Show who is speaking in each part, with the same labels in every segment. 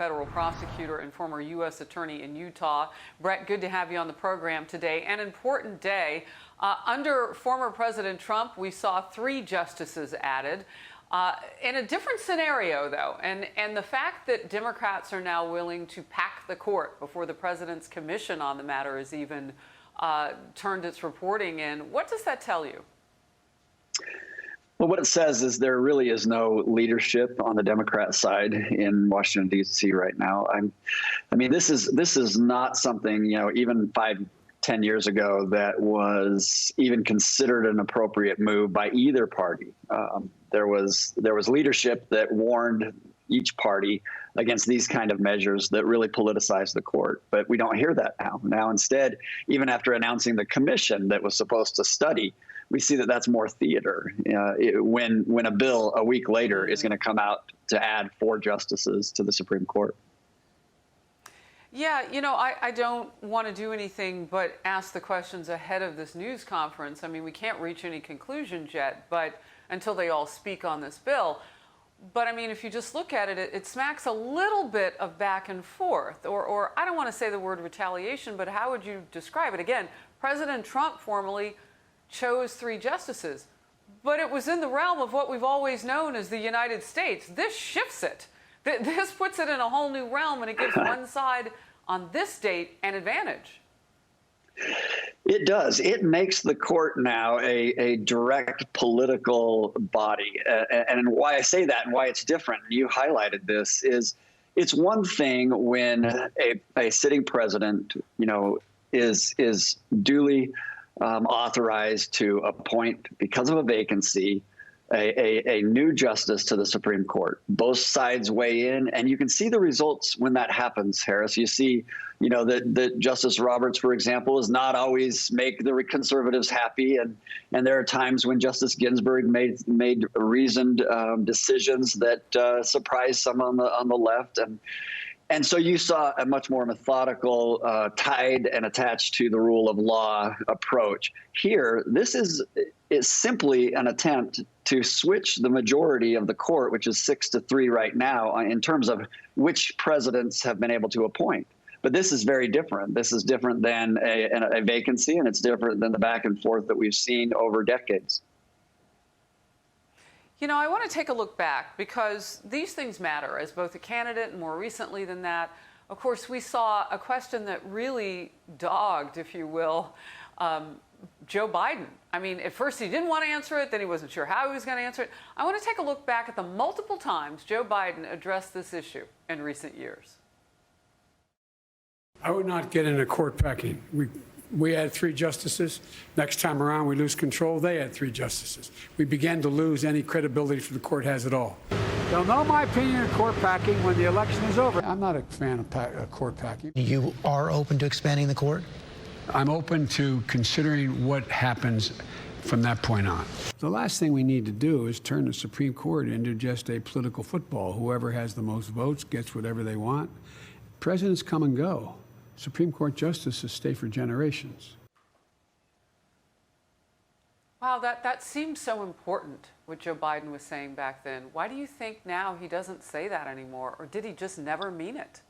Speaker 1: federal prosecutor and former U.S. attorney in Utah. Brett, good to have you on the program today. An important day. Under former President Trump, we saw 3 justices added. In a different scenario, though, and the fact that Democrats are now willing to pack the court before the president's commission on the matter has even turned its reporting in, what does that tell you?
Speaker 2: Well, what it says is there really is no leadership on the Democrat side in Washington, D.C. right now. I mean, this is not something, even 5-10 years ago that was even considered an appropriate move by either party. There was leadership that warned each party against these kind of measures that really politicized the court. But we don't hear that now. Now, instead, even after announcing the commission that was supposed to study, we see that that's more theater. When a bill a week later is going to come out to add 4 justices to the Supreme Court.
Speaker 1: Yeah, I don't want to do anything but ask the questions ahead of this news conference. I mean, we can't reach any conclusions yet, but until they all speak on this bill. But I mean, if you just look at it, it smacks a little bit of back and forth, or I don't want to say the word retaliation, but how would you describe it? Again, President Trump formally chose 3 justices, but it was in the realm of what we've always known as the United States. This shifts it. This puts it in a whole new realm, and it gives one side on this date an advantage.
Speaker 2: It does. It makes the court now a direct political body. And why I say that and why it's different, you highlighted this, is it's one thing when a sitting president, is duly authorized to appoint, because of a vacancy, a new justice to the Supreme Court. Both sides weigh in, and you can see the results when that happens, Harris. You see, that Justice Roberts, for example, does not always make the conservatives happy, and there are times when Justice Ginsburg made reasoned decisions that surprised some on the left, and so you saw a much more methodical, tied and attached to the rule of law approach. Here, this is simply an attempt to switch the majority of the court, which is 6-3 right now, in terms of which presidents have been able to appoint. But this is very different. This is different than a vacancy, and it's different than the back and forth that we've seen over decades.
Speaker 1: I want to take a look back, because these things matter as both a candidate and more recently than that. Of course, we saw a question that really dogged, if you will, Joe Biden. I mean, at first he didn't want to answer it, then he wasn't sure how he was going to answer it. I want to take a look back at the multiple times Joe Biden addressed this issue in recent years.
Speaker 3: I would not get into court packing. We had 3 justices. Next time around, we lose control. They had 3 justices. We began to lose any credibility for the court has at all. They'll know my opinion of court packing when the election is over. I'm not a fan of court packing.
Speaker 4: You are open to expanding the court?
Speaker 3: I'm open to considering what happens from that point on. The last thing we need to do is turn the Supreme Court into just a political football. Whoever has the most votes gets whatever they want. Presidents come and go. Supreme Court justices stay for generations.
Speaker 1: Wow, that seems so important, what Joe Biden was saying back then. Why do you think now he doesn't say that anymore, or did he just never mean it?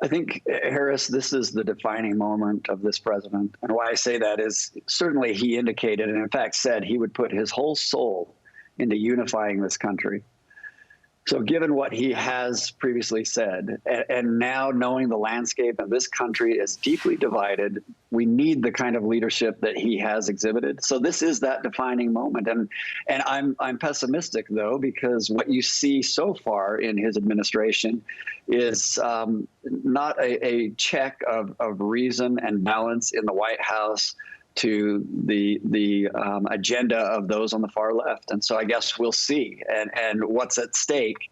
Speaker 2: I think, Harris, this is the defining moment of this president. And why I say that is certainly he indicated, and in fact said, he would put his whole soul into unifying this country. So given what he has previously said, and now knowing the landscape of this country is deeply divided, we need the kind of leadership that he has exhibited. So this is that defining moment. And I'm pessimistic, though, because what you see so far in his administration is not a check of reason and balance in the White House to the agenda of those on the far left. And so I guess we'll see. And what's at stake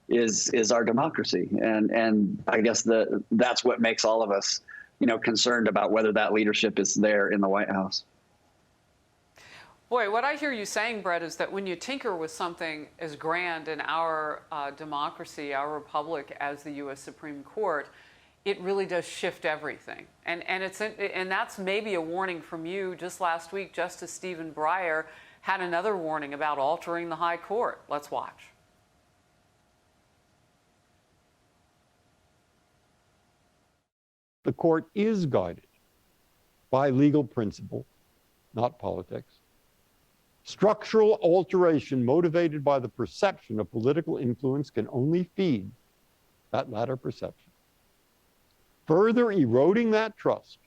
Speaker 2: is our democracy. And I guess that's what makes all of us, concerned about whether that leadership is there in the White House.
Speaker 1: Boy, what I hear you saying, Brett, is that when you tinker with something as grand in our democracy, our republic, as the U.S. Supreme Court, it really does shift everything. And that's maybe a warning from you. Just last week, Justice Stephen Breyer had another warning about altering the high court. Let's watch.
Speaker 5: the court is guided by legal principle, not politics. Structural alteration motivated by the perception of political influence can only feed that latter perception, further eroding that trust.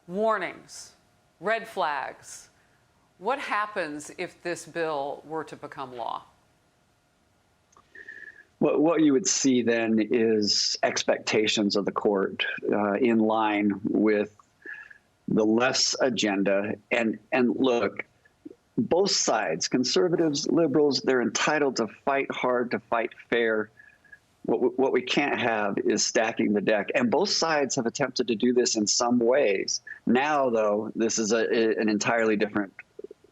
Speaker 1: Warnings, red flags. What happens if this bill were to become law?
Speaker 2: What you would see then is expectations of the court in line with the left's agenda. And look, both sides, conservatives, liberals, they're entitled to fight hard, to fight fair. What we can't have is stacking the deck. And both sides have attempted to do this in some ways. Now, though, this is an entirely different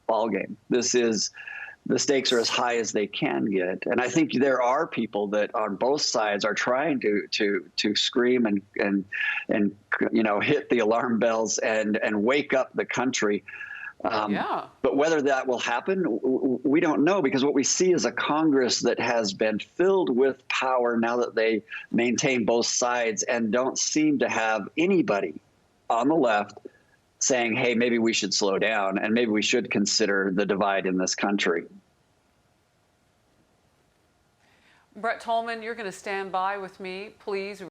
Speaker 2: ballgame. The stakes are as high as they can get. And I think there are people that on both sides are trying to scream and hit the alarm bells and wake up the country. But whether that will happen, we don't know, because what we see is a Congress that has been filled with power now that they maintain both sides and don't seem to have anybody on the left saying, hey, maybe we should slow down and maybe we should consider the divide in this country.
Speaker 1: Brett Tolman, you're going to stand by with me, please.